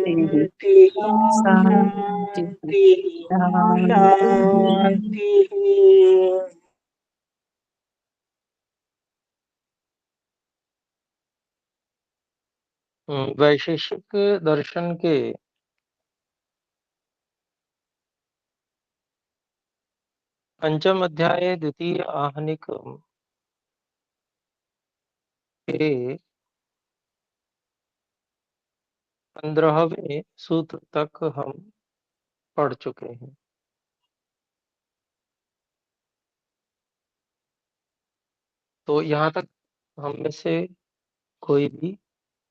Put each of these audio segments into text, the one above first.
शांति शांति शांति शांति। शांति। वैशेषिक दर्शन के पंचम अध्याय द्वितीय आहनिक के 15वें सूत्र तक हम पढ़ चुके हैं। तो यहाँ तक हम में से कोई भी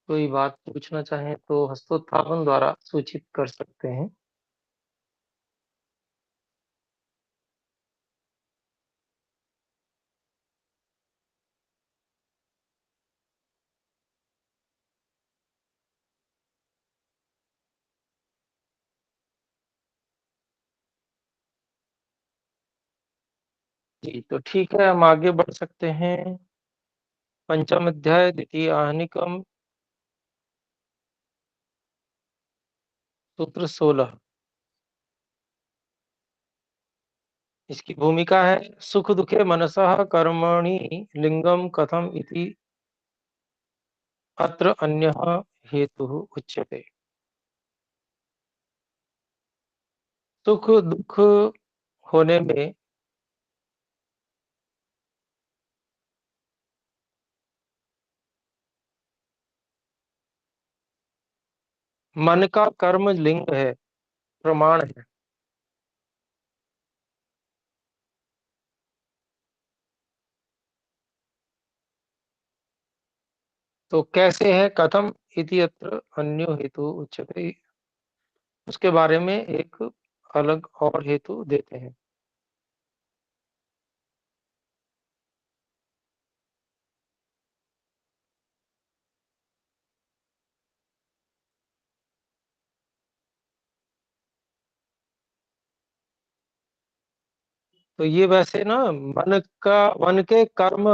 कोई बात पूछना चाहे तो हस्तोत्थापन द्वारा सूचित कर सकते हैं। जी, तो ठीक है, हम आगे बढ़ सकते हैं। पंचम अध्याय द्वितीय आहनिकम सूत्र 16। इसकी भूमिका है सुख दुखे मनसः कर्मणि लिंगम कथम इति अत्र अन्यः हेतुः उच्यते। सुख दुख होने में मन का कर्म लिंग है, प्रमाण है। तो कैसे है, कथम इति अत्र अन्यो हेतु उच्यते, उसके बारे में एक अलग और हेतु देते हैं। तो ये वैसे ना मन के कर्म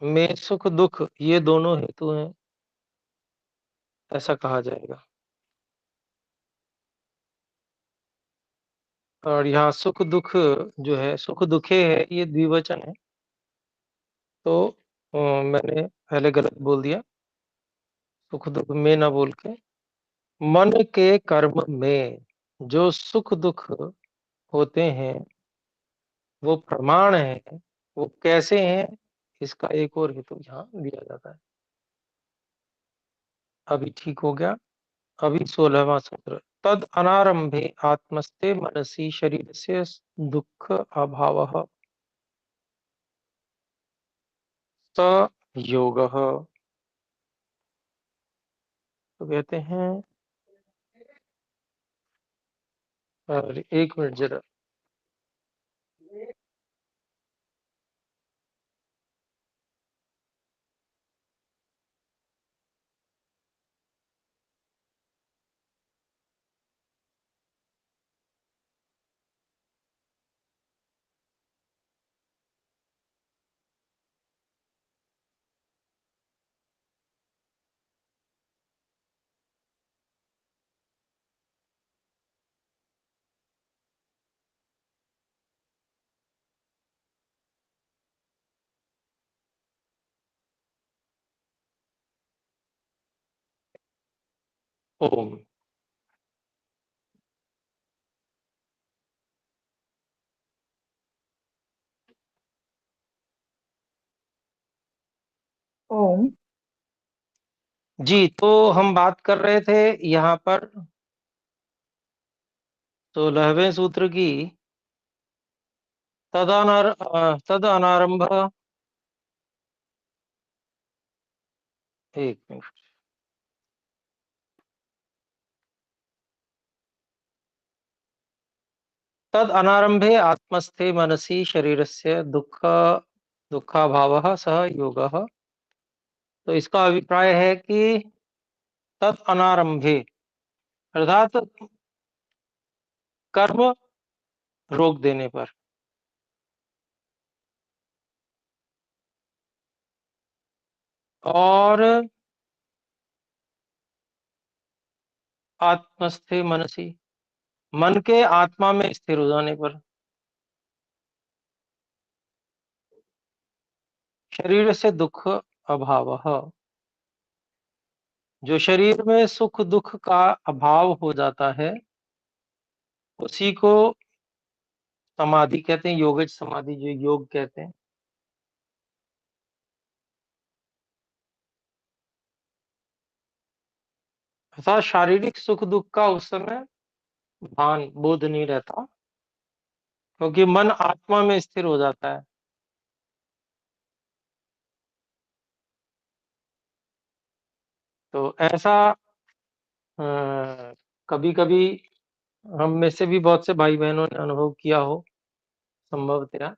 में सुख दुख ये दोनों हेतु हैं, ऐसा कहा जाएगा। और यहाँ सुख दुख जो है, सुख दुखे है, ये द्विवचन है। तो मैंने पहले गलत बोल दिया, सुख दुख में ना बोल के मन के कर्म में जो सुख दुख होते हैं वो प्रमाण है। वो कैसे हैं, इसका एक और हेतु यहाँ दिया जाता है। अभी ठीक हो गया। अभी 16वां सूत्र। तद अनारंभे आत्मस्ते मनसी शरीर से दुख अभाव स योग। तो कहते हैं, और एक मिनट जरा, ओम। ओम। जी, तो हम बात कर रहे थे यहाँ पर 16वें सूत्र की। तद अनारंभ, एक मिनट। तद अनारंभे आत्मस्थे मनसी शरीरस्य दुखाभावः सह योगः। तो इसका अभिप्राय है कि तद अनारंभे अर्थात कर्म रोक देने पर, और आत्मस्थे मनसी, मन के आत्मा में स्थिर हो जाने पर। शरीर से दुख अभाव, जो शरीर में सुख दुख का अभाव हो जाता है उसी को समाधि कहते हैं, योगज समाधि, जो योग कहते हैं। अर्थात शारीरिक सुख दुख का उस समय भान बोध नहीं रहता, क्योंकि मन आत्मा में स्थिर हो जाता है। तो ऐसा कभी कभी हम में से भी बहुत से भाई बहनों ने अनुभव किया हो संभवतया।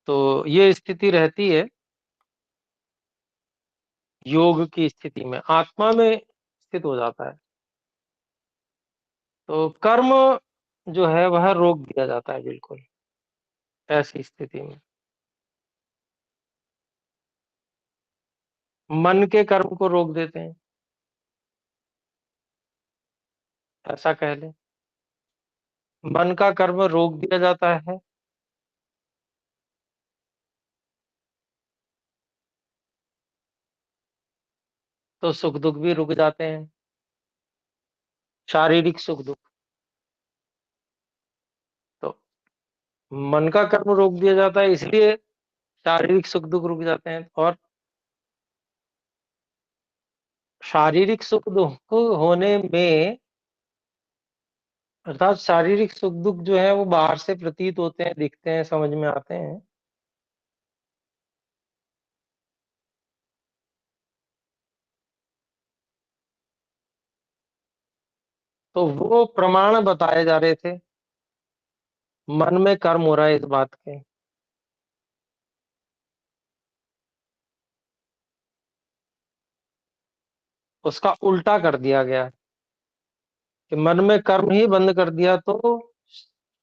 तो ये स्थिति रहती है योग की स्थिति में, आत्मा में स्थित हो जाता है। तो कर्म जो है वह रोक दिया जाता है बिल्कुल ऐसी स्थिति में। मन के कर्म को रोक देते हैं, ऐसा कह लें। मन का कर्म रोक दिया जाता है, तो सुख दुख भी रुक जाते हैं, शारीरिक सुख दुख। तो मन का कर्म रोक दिया जाता है, इसलिए शारीरिक सुख दुख रुक जाते हैं। और शारीरिक सुख दुख होने में, अर्थात शारीरिक सुख दुख जो है वो बाहर से प्रतीत होते हैं, दिखते हैं, समझ में आते हैं। तो वो प्रमाण बताए जा रहे थे, मन में कर्म हो रहा है इस बात के। उसका उल्टा कर दिया गया कि मन में कर्म ही बंद कर दिया तो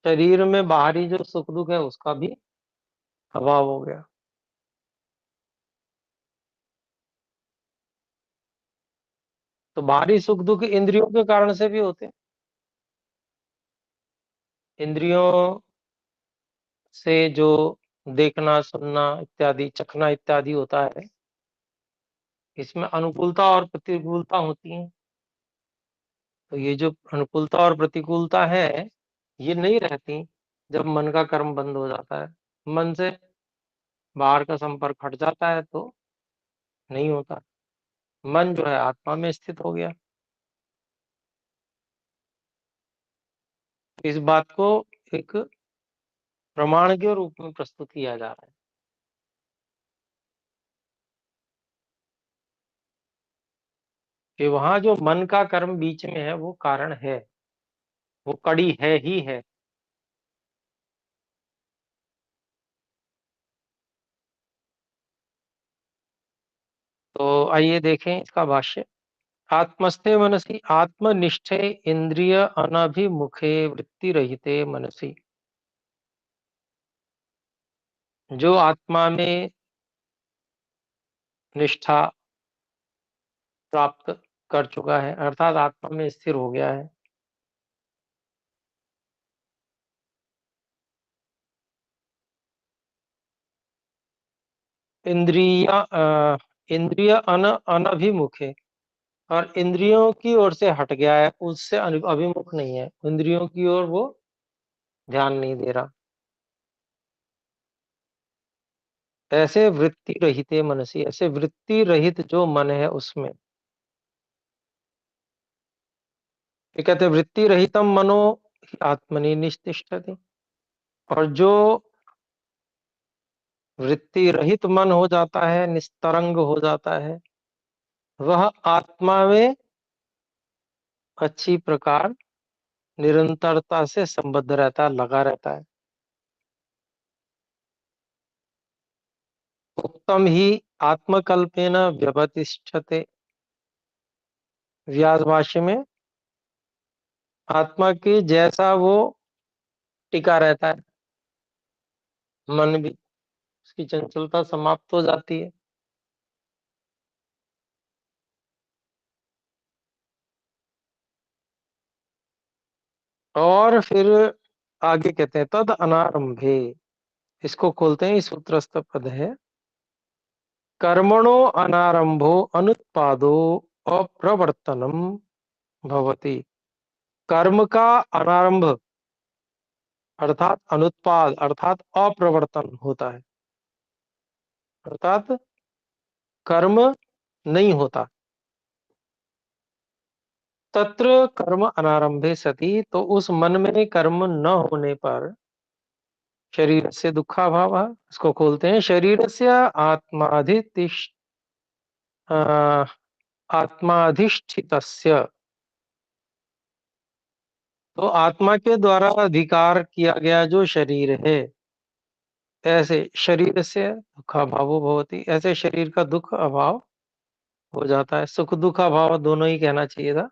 शरीर में बाहरी जो सुख दुख है उसका भी अभाव हो गया। तो बाहरी सुख दुख इंद्रियों के कारण से भी होते हैं। इंद्रियों से जो देखना सुनना इत्यादि, चखना इत्यादि होता है, इसमें अनुकूलता और प्रतिकूलता होती है। तो ये जो अनुकूलता और प्रतिकूलता है ये नहीं रहती जब मन का कर्म बंद हो जाता है। मन से बाहर का संपर्क हट जाता है तो नहीं होता, मन जो है आत्मा में स्थित हो गया। इस बात को एक प्रमाण के रूप में प्रस्तुत किया जा रहा है कि वहां जो मन का कर्म बीच में है वो कारण है, वो कड़ी है ही है। तो आइए देखें इसका भाष्य। आत्मस्थे मनसी आत्मनिष्ठे इंद्रिय अनभिमुखे वृत्ति रहिते मनसी, जो आत्मा में निष्ठा प्राप्त कर चुका है, अर्थात आत्मा में स्थिर हो गया है। इंद्रिय इंद्रिय अनभिमुख है, और इंद्रियों की ओर से हट गया है, उससे अभिमुख नहीं है, इंद्रियों की ओर वो ध्यान नहीं दे रहा। ऐसे वृत्ति रहित मनसी, ऐसे वृत्ति रहित जो मन है उसमें, ये कहते हैं वृत्ति रहितम मनो आत्मनि निष्तिष्ठति। और जो वृत्ति रहित मन हो जाता है, निस्तरंग हो जाता है, वह आत्मा में अच्छी प्रकार निरंतरता से संबद्ध रहता है, लगा रहता है। उत्तम ही आत्मकल्पेन व्यपतिष्ठते, व्यास भाष्य में आत्मा की जैसा वो टिका रहता है, मन भी उसकी चंचलता समाप्त हो जाती है। और फिर आगे कहते हैं तद अनारंभे, इसको खोलते हैं, सूत्रस्थ पद है, कर्मणो अनारंभो अनुत्पादो अप्रवर्तनम भवति। कर्म का अनारंभ अर्थात अनुत्पाद अर्थात अप्रवर्तन होता है, अर्थात कर्म नहीं होता। तत्र कर्म अनारंभे सति, तो उस मन में कर्म न होने पर शरीर से दुखाभाव, इसको खोलते हैं, शरीर से आत्माधिष्ठितस्य, तो आत्मा के द्वारा अधिकार किया गया जो शरीर है, ऐसे शरीर से दुखाभावो भवति, ऐसे शरीर का दुख अभाव हो जाता है। सुख दुख अभाव दोनों ही कहना चाहिए था,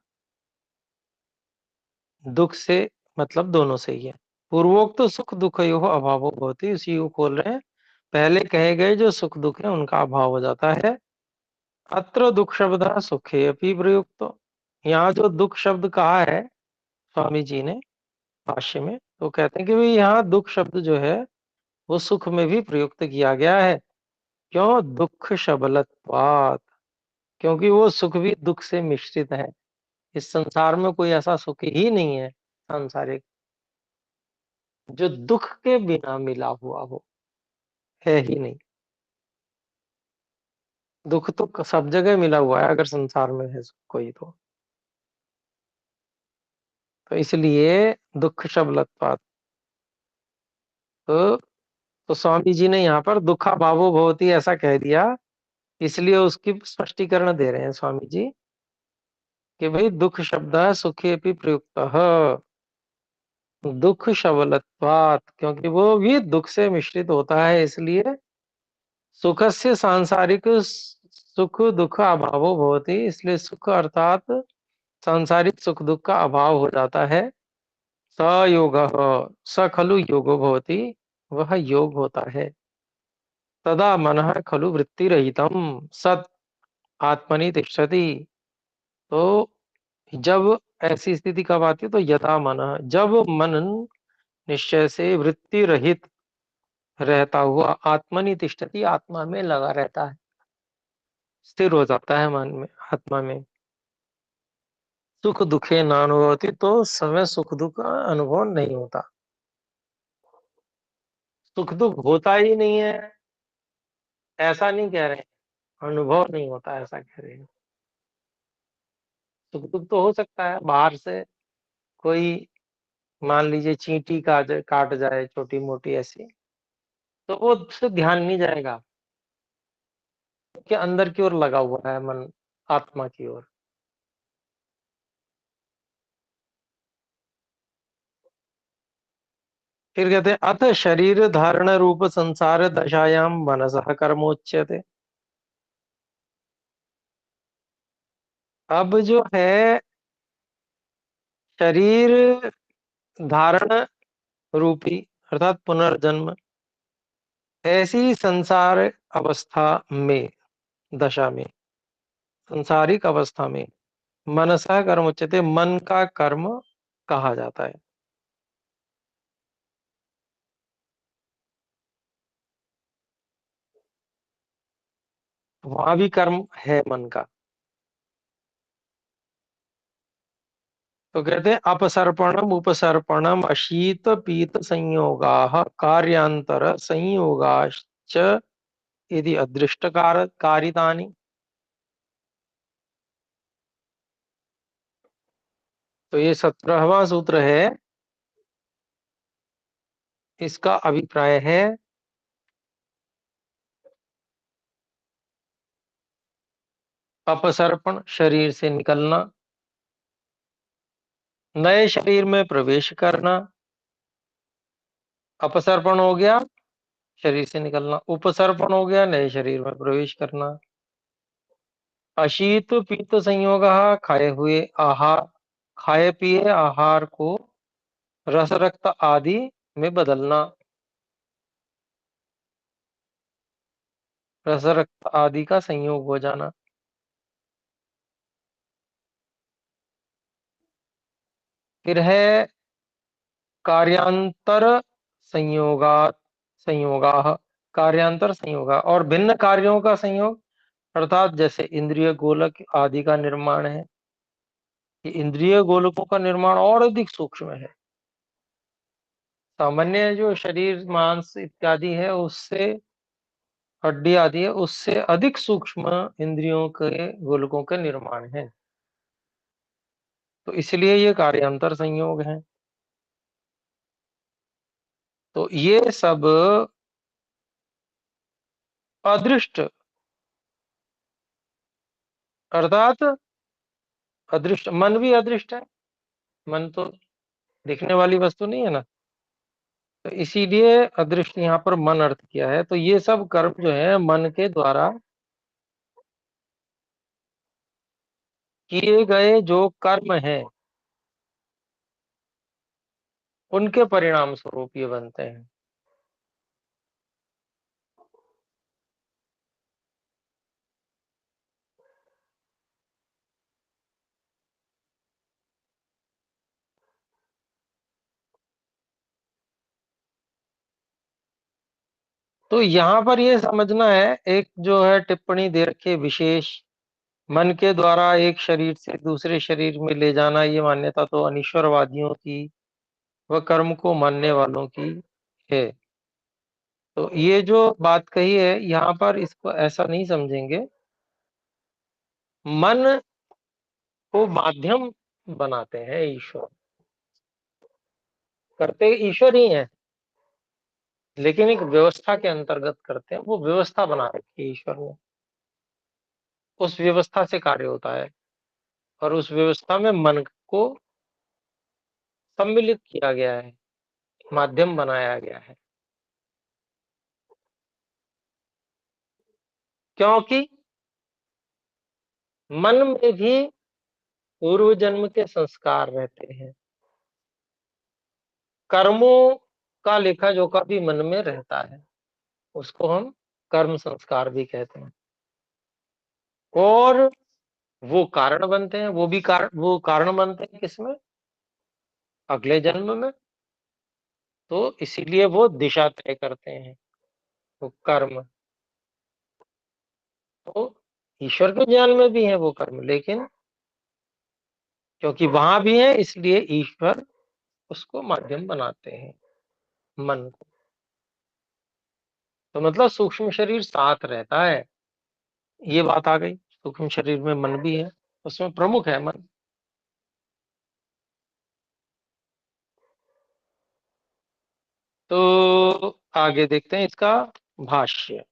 दुख से मतलब दोनों से ही है। पूर्वोक्त तो सुख दुख यो अभावो भवति, उसी को खोल रहे हैं, पहले कहे गए जो सुख दुख है उनका अभाव हो जाता है। अत्र दुख शब्द सुखे अपि प्रयुक्त, यहाँ जो दुख शब्द कहा है स्वामी जी ने भाष्य में, तो कहते हैं कि भाई यहाँ दुख शब्द जो है वो सुख में भी प्रयुक्त किया गया है। क्यों? दुख शबलत्वात्, क्योंकि वो सुख भी दुख से मिश्रित है। इस संसार में कोई ऐसा सुख ही नहीं है सांसारिक जो दुख के बिना मिला हुआ हो, है ही नहीं। दुख तो सब जगह मिला हुआ है अगर संसार में है कोई तो इसलिए दुख शबलत्वात्, तो स्वामी जी ने यहाँ पर दुखा भावो भवती ऐसा कह दिया, इसलिए उसकी स्पष्टीकरण दे रहे हैं स्वामी जी कि भाई दुख शब्द सुखे भी प्रयुक्त, दुख शबलत्वात्, क्योंकि वो भी दुख से मिश्रित होता है, इसलिए सुख से सांसारिक सुख दुख अभावो भवति, इसलिए सुख अर्थात सांसारिक सुख दुख का अभाव हो जाता है। स योग, स खलु योगो भवति, वह योग होता है। तदा मनः खलु वृत्तिरहितम सत आत्मनि तिष्ठति, तो जब ऐसी स्थिति कब आती है? तो यथा मन, जब मन निश्चय से वृत्ति रहित रहता हुआ आत्मनि तिष्ठति, आत्मा में लगा रहता है, स्थिर हो जाता है मन में, आत्मा में। सुख दुखे नानुभवती, तो समय सुख दुख का अनुभव नहीं होता, सुख दुख होता ही नहीं है ऐसा नहीं कह रहे हैं, अनुभव नहीं होता ऐसा कह रहे हैं। सुख दुख तो हो सकता है, बाहर से कोई मान लीजिए चींटी काट जाए छोटी मोटी ऐसी, तो वो से ध्यान नहीं जाएगा, के अंदर की ओर लगा हुआ है मन, आत्मा की ओर। फिर कहते हैं अथ शरीर धारण रूप संसार दशायाम मनसः कर्मोच्यते। अब जो है शरीर धारण रूपी अर्थात पुनर्जन्म, ऐसी संसार अवस्था में, दशा में, संसारिक अवस्था में मनसा कर्म उच्यते, मन का कर्म कहा जाता है। वहां भी कर्म है मन का। तो कहते हैं अपसर्पणम उपसर्पणम अशीत पीत संयोगा कार्यांतर संयोगाश्च यदि अदृष्ट कारितानि। तो ये 17वां सूत्र है, इसका अभिप्राय है अपसर्पण शरीर से निकलना, नए शरीर में प्रवेश करना, अपसर्पण हो गया शरीर से निकलना, उपसर्पण हो गया नए शरीर में प्रवेश करना। अशीत पीत संयोग, खाए हुए आहार, खाए पिए आहार को रस रक्त आदि में बदलना, रस रक्त आदि का संयोग हो जाना। फिर है कार्यांतर संयोगाः, कार्यांतर संयोगा, और भिन्न कार्यों का संयोग, अर्थात जैसे इंद्रिय गोलक आदि का निर्माण है, ये इंद्रिय गोलकों का निर्माण और अधिक सूक्ष्म है। सामान्य जो शरीर मांस इत्यादि है, उससे हड्डी आदि है, उससे अधिक सूक्ष्म इंद्रियों के गोलकों का निर्माण है। तो इसलिए ये कार्यांतर संयोग है। तो ये सब अदृष्ट, अर्थात अदृष्ट, मन भी अदृष्ट है, मन तो दिखने वाली वस्तु नहीं है ना, तो इसीलिए अदृष्ट यहाँ पर मन अर्थ किया है। तो ये सब कर्म जो है मन के द्वारा किए गए जो कर्म है, उनके परिणाम स्वरूप ये बनते हैं। तो यहाँ पर ये समझना है, एक जो है टिप्पणी दे रखी है विशेष, मन के द्वारा एक शरीर से दूसरे शरीर में ले जाना, ये मान्यता तो अनीश्वरवादियों की व कर्म को मानने वालों की है। तो ये जो बात कही है यहाँ पर, इसको ऐसा नहीं समझेंगे, मन को माध्यम बनाते हैं ईश्वर, करते ईश्वर ही है, लेकिन एक व्यवस्था के अंतर्गत करते हैं। वो व्यवस्था बना रखी है ईश्वर ने, उस व्यवस्था से कार्य होता है, और उस व्यवस्था में मन को सम्मिलित किया गया है, माध्यम बनाया गया है। क्योंकि मन में भी पूर्व जन्म के संस्कार रहते हैं, कर्मों का लेखा जोखा भी मन में रहता है, उसको हम कर्म संस्कार भी कहते हैं। और वो कारण बनते हैं, वो कारण बनते हैं किसमें? अगले जन्म में। तो इसीलिए वो दिशा तय करते हैं, वो कर्म। तो ईश्वर के ज्ञान में भी है वो कर्म, लेकिन क्योंकि वहां भी है, इसलिए ईश्वर उसको माध्यम बनाते हैं, मन को। तो मतलब सूक्ष्म शरीर साथ रहता है, ये बात आ गई। सूक्ष्म शरीर में मन भी है, उसमें प्रमुख है मन। तो आगे देखते हैं इसका भाष्य।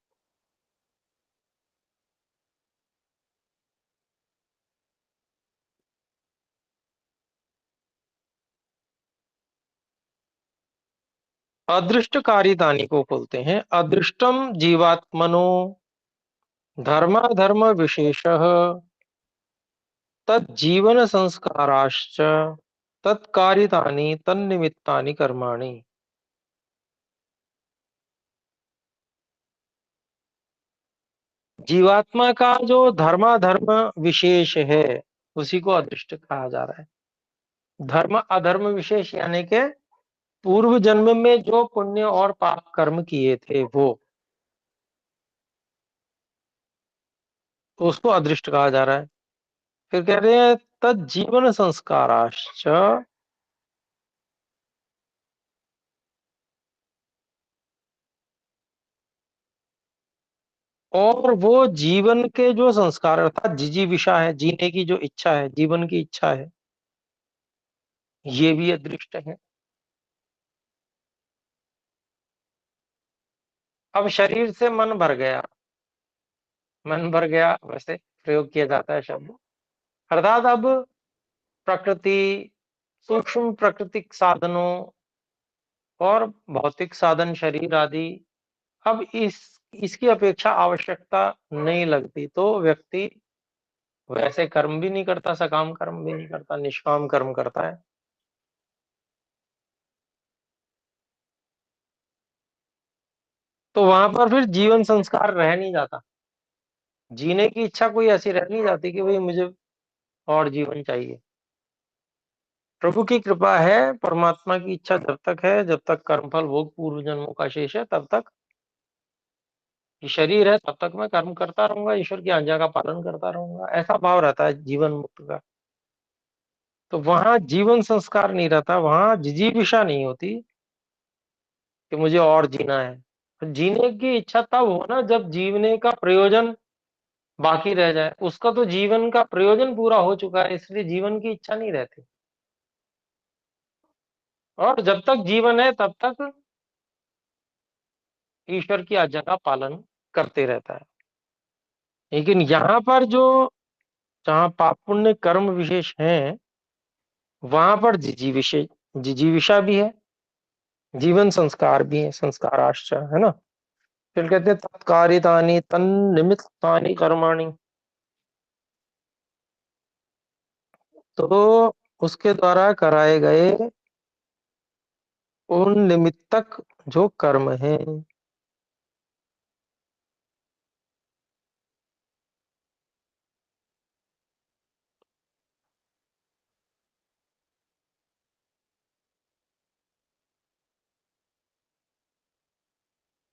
अदृष्ट कार्यदानी को बोलते हैं। अदृष्टम जीवात्मनो धर्माधर्म विशेषः तज्जीवन संस्काराश्च तत्कार्यतानि तन्निमित्तानि कर्माणि। जीवात्मा का जो धर्माधर्म विशेष है, उसी को अदृष्ट कहा जा रहा है। धर्म अधर्म विशेष यानी के पूर्व जन्म में जो पुण्य और पाप कर्म किए थे, वो, तो उसको अदृष्ट कहा जा रहा है। फिर कह रहे हैं तज्जीवन संस्काराश्च, और वो जीवन के जो संस्कार, अर्थात जिजीविषा है, जीने की जो इच्छा है, जीवन की इच्छा है, ये भी अदृष्ट है। अब शरीर से मन भर गया, मन भर गया वैसे प्रयोग किया जाता है शब्द, अर्थात अब प्रकृति, सूक्ष्म प्राकृतिक साधनों और भौतिक साधन शरीर आदि, अब इसकी अपेक्षा आवश्यकता नहीं लगती, तो व्यक्ति वैसे कर्म भी नहीं करता, सकाम कर्म भी नहीं करता, निष्काम कर्म करता है। तो वहां पर फिर जीवन संस्कार रह नहीं जाता, जीने की इच्छा कोई ऐसी रह नहीं जाती कि भाई मुझे और जीवन चाहिए। प्रभु की कृपा है, परमात्मा की इच्छा जब तक है, जब तक कर्मफल भोग पूर्व जन्मों का शेष है, तब तक ये शरीर है, तब तक मैं कर्म करता रहूंगा, ईश्वर की आज्ञा का पालन करता रहूंगा, ऐसा भाव रहता है जीवन मुक्त का। तो वहां जीवन संस्कार नहीं रहता, वहां जिजीविषा नहीं होती कि मुझे और जीना है। जीने की इच्छा तब हो ना जब जीवने का प्रयोजन बाकी रह जाए। उसका तो जीवन का प्रयोजन पूरा हो चुका है, इसलिए जीवन की इच्छा नहीं रहती। और जब तक जीवन है तब तक ईश्वर की आज्ञा का पालन करते रहता है। लेकिन यहाँ पर जो जहाँ पाप पुण्य कर्म विशेष हैं, वहां पर जिजीविषा भी है, जीवन संस्कार भी है, संस्काराश्च है ना। फिर कहते हैं तत्कार्यतानि तन्निमित्तानि कर्माणि। तो उसके द्वारा कराए गए उन निमित्तक जो कर्म है,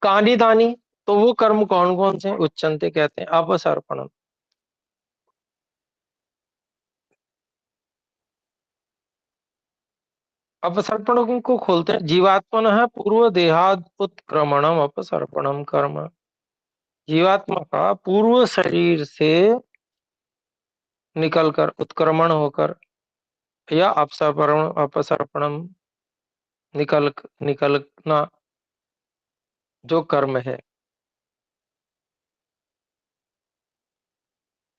कानी दानी, तो वो कर्म कौन कौन से उच्चनते कहते हैं अपसर्पणम। अपसर्पण को खोलते हैं, जीवात्मन पूर्व देहाद उत्क्रमणम अपसर्पणम कर्म। जीवात्मा का पूर्व शरीर से निकलकर उत्क्रमण होकर या अपसर्पणम निकलना जो कर्म है,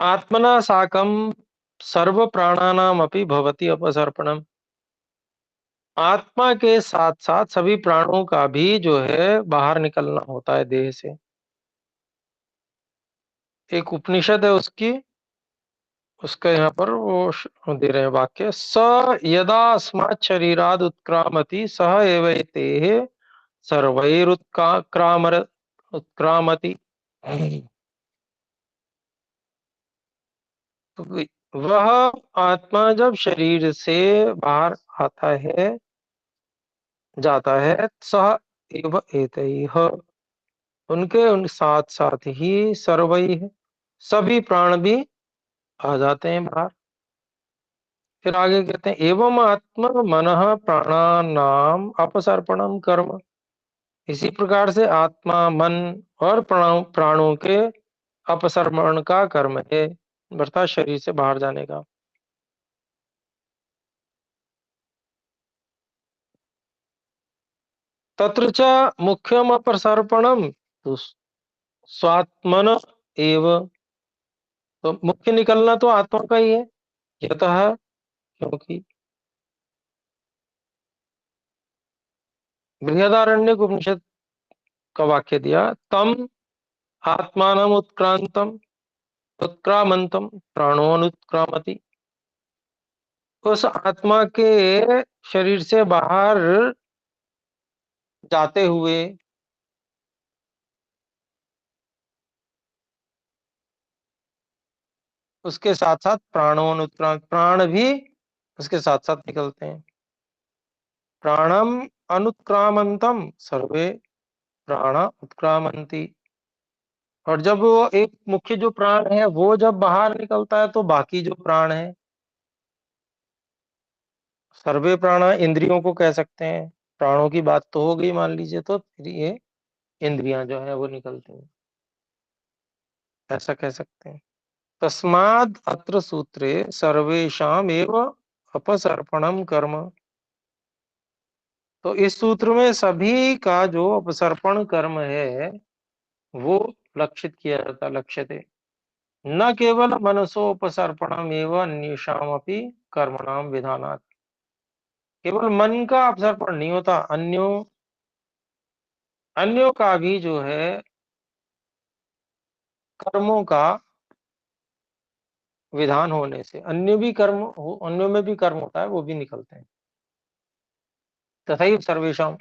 आत्मना साकं सर्व प्राणानाम अपि भवति अपसर्पणम। आत्मा के साथ साथ सभी प्राणों का भी जो है बाहर निकलना होता है देह से। एक उपनिषद है उसका यहाँ पर दे रहे हैं वाक्य, स यदा अस्मात् शरीराद उत्क्रामति सह एव एतेः उत्क्रामति। तो वह आत्मा जब शरीर से बाहर आता है, जाता है, सह एव एतैः, उन साथ साथ ही सर्वैः, सभी प्राण भी आ जाते हैं बाहर। फिर आगे कहते हैं एवं आत्मा मनः प्राणानाम अपसर्पणम कर्म। इसी प्रकार से आत्मा मन और प्राणों के अपसर्पण का कर्म है, अर्थात शरीर से बाहर जाने का। तत्र च मुख्यम अपसर्पणम तो स्वात्मन एव। तो मुख्य निकलना तो आत्मा का ही है, यतः, क्योंकि बृहदारण्यक उपनिषद का वाक्य दिया, तम आत्मानम उत्क्रांतम उत्क्रामंतम प्राणोनुत्क्रामति। उस आत्मा के शरीर से बाहर जाते हुए उसके साथ साथ प्राणोनुत्क्रांत, प्राण भी उसके साथ साथ निकलते हैं। प्राणम अनुत्क्रामंतम सर्वे प्राण उत्क्रामंती। और जब वो एक मुख्य जो प्राण है वो जब बाहर निकलता है तो बाकी जो प्राण है, सर्वे प्राण इंद्रियों को कह सकते हैं, प्राणों की बात तो हो गई मान लीजिए, तो फिर ये इंद्रियां जो है वो निकलती हैं, ऐसा कह सकते हैं। तस्माद् अत्र सूत्रे सर्वेषाम एव अपसर्पणम कर्म। तो इस सूत्र में सभी का जो अपसर्पण कर्म है वो लक्षित किया जाता, लक्ष्यते। न केवल मनसोपसर्पणम एवं अन्येषाम अपि कर्मणाम विधानात्। केवल मन का अपसर्पण नहीं होता, अन्यों का भी जो है कर्मों का विधान होने से, अन्यों में भी कर्म होता है, वो भी निकलते हैं। तथैव सर्वेषाम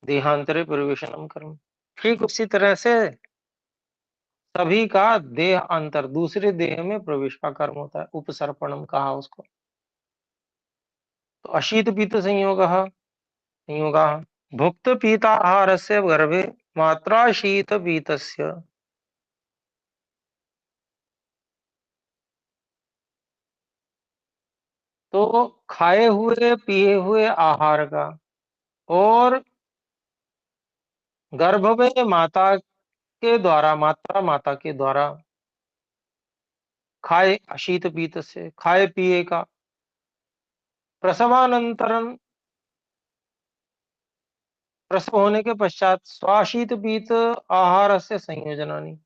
देहांतरे परिवेशनम कर्म। ठीक उसी तरह से सभी का देह अंतर दूसरे देह में प्रवेश का कर्म होता है, उपसर्पणम कहा उसको। तो अशीत पीत संयोगा भुक्त पीता आहारस्य गर्भे मात्रा शीत पीतस्य। तो खाए हुए पिए हुए आहार का और गर्भ में माता के द्वारा माता के द्वारा खाए अशीत पीत से खाए पिए का प्रसवानंतरम प्रसव होने के पश्चात स्वाशीत पीत आहार से संयोजनानी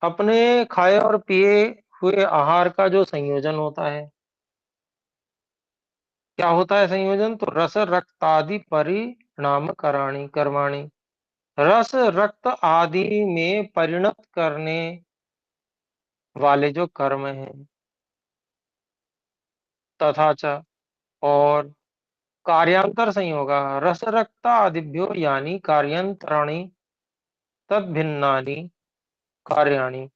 अपने खाए और पिए हुए आहार का जो संयोजन होता है, क्या होता है संयोजन? तो रस रक्तादि परिणाम कराणी कर्माणी रस रक्त आदि में परिणत करने वाले जो कर्म हैं तथा च और कार्यांतर संयोग रस रक्त आदिभ्यो यानी कार्यांतराणि तद भिन्नानि कार्याणि।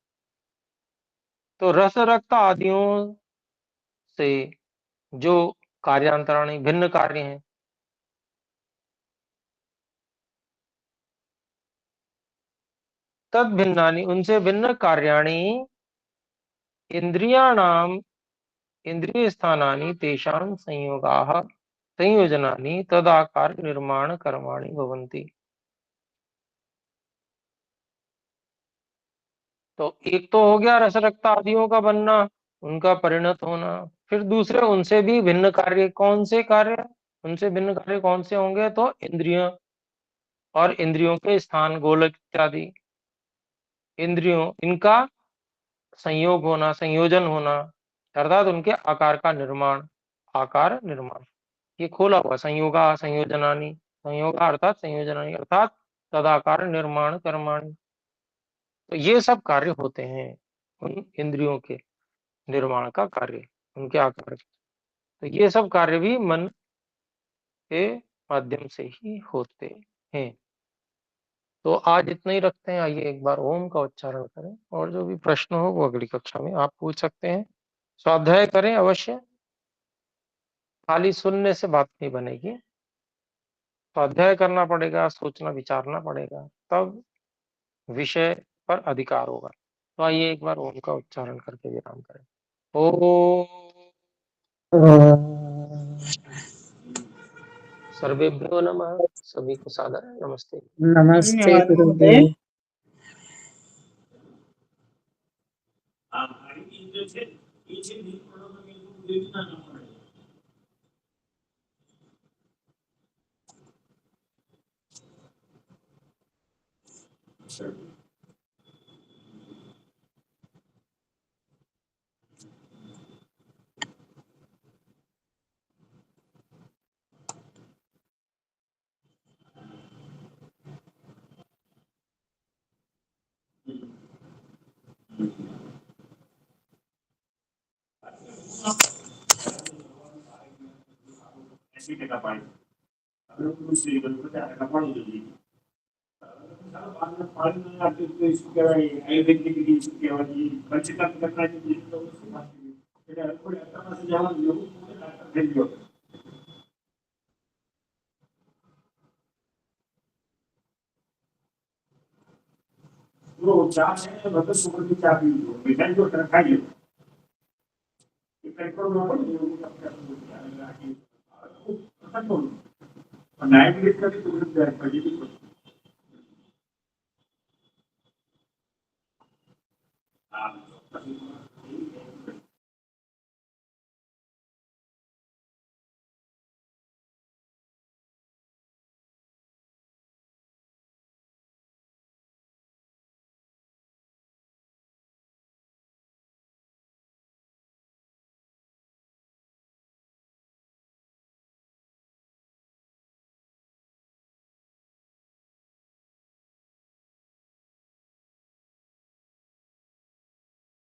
तो रस रक्त आदियों से जो कार्यांतराणि भिन्न कार्य हैं, तद भिन्नानि उनसे भिन्न कार्याणि इंद्रियाणाम इंद्रिय स्थानानि तेषां संयोगाः संयोजनानि तदाकार निर्माण कर्माणि भवन्ति। तो एक तो हो गया रस रक्त आदियों का बनना, उनका परिणत होना। फिर दूसरे उनसे भी भिन्न कार्य, कौन से कार्य? उनसे भिन्न कार्य कौन से होंगे? तो इंद्रियों और इंद्रियों के स्थान गोलक इत्यादि इंद्रियों इनका संयोग होना संयोजन होना अर्थात उनके आकार का निर्माण आकार निर्माण। ये खोला हुआ संयोगा संयोजनानी संयोगा अर्थात संयोजनानी अर्थात तदाकार निर्माण कर्माणि। तो ये सब कार्य होते हैं उन इंद्रियों के निर्माण का कार्य, उनके आकार। तो ये सब कार्य भी मन के माध्यम से ही होते हैं। तो आज इतना ही रखते हैं। आइए एक बार ओम का उच्चारण करें और जो भी प्रश्न हो वो अगली कक्षा में आप पूछ सकते हैं। स्वाध्याय करें अवश्य, खाली सुनने से बात नहीं बनेगी। स्वाध्याय करना पड़ेगा, सोचना विचारना पड़ेगा, तब विषय पर अधिकार होगा। तो आइए एक बार ओम का उच्चारण करके विराम करें। ओम सर्वेभ्यो नमः। सभी को सादर नमस्ते। नमस्ते धन्यवाद गुरुदेव। महोदय।